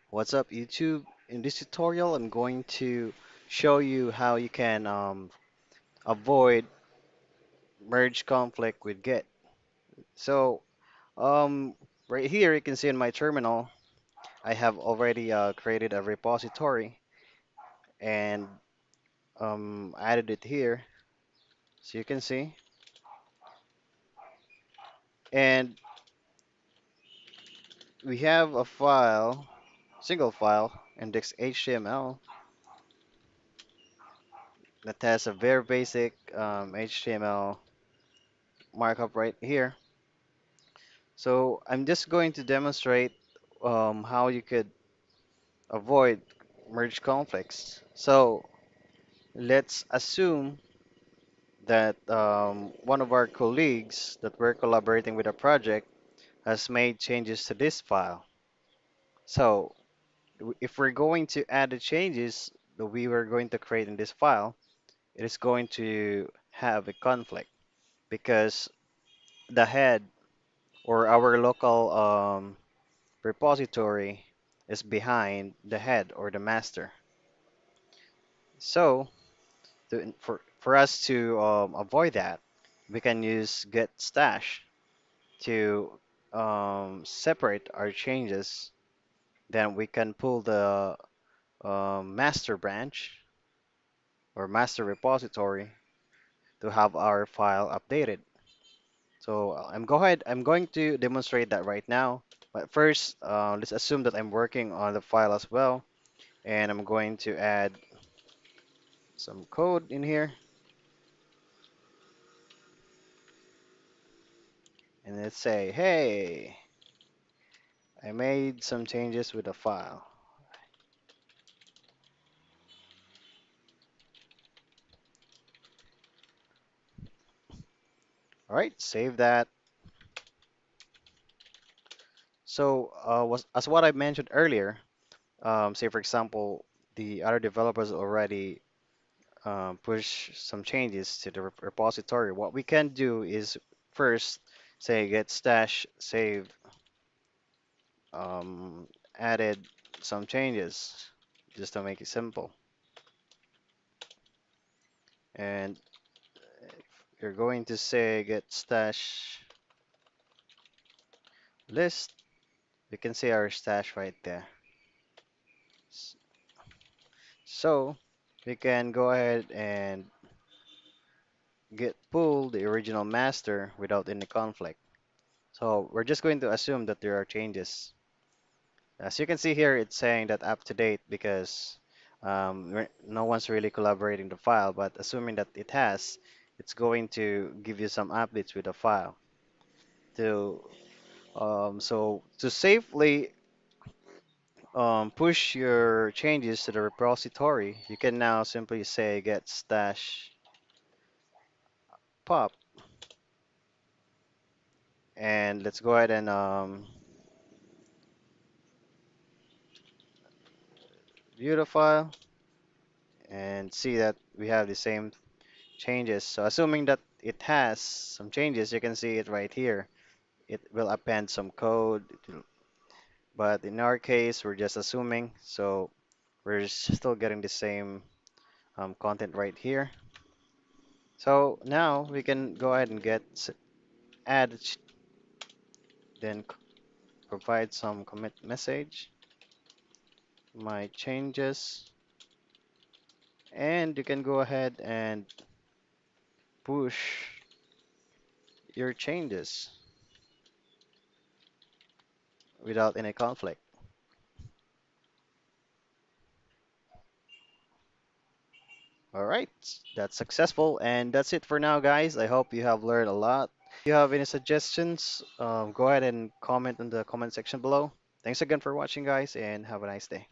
What's up, YouTube? In this tutorial, I'm going to show you how you can avoid merge conflict with Git. So, um, right here, you can see in my terminal, I have already created a repository and added it here, so you can see. And we have a file, single file, index.html that has a very basic HTML markup right here. So I'm just going to demonstrate how you could avoid merge conflicts. So let's assume that one of our colleagues that we're collaborating with a project has made changes to this file. So if we're going to add the changes that we were going to create in this file, it is going to have a conflict because the head or our local repository is behind the head or the master. So for us to avoid that, we can use get stash to separate our changes. Then we can pull the master branch or master repository to have our file updated. So I'm going to demonstrate that right now. But first, let's assume that I'm working on the file as well, and I'm going to add some code in here, and let's say, hey, I made some changes with the file. All right, save that. So, as what I mentioned earlier, say for example, the other developers already push some changes to the repository. What we can do is first say get stash save um, added some changes just to make it simple. And you're going to say get stash list. You can see our stash right there. S- So we can go ahead and get pull the original master without any conflict. So we're just going to assume that there are changes. As you can see here, it's saying that up to date because no one's really collaborating the file, but assuming that it has, it's going to give you some updates with the file. To so to safely push your changes to the repository, you can now simply say get stash pop, and let's go ahead and view the file and see that we have the same changes. So assuming that it has some changes, you can see it right here. It will append some code, but in our case, we're just assuming, so we're still getting the same content right here. So now we can go ahead and add, then provide some commit message, my changes, and you can go ahead and push your changes without any conflict. All right, that's successful, and that's it for now, guys. I hope you have learned a lot. If you have any suggestions, go ahead and comment in the comment section below. Thanks again for watching, guys, and have a nice day.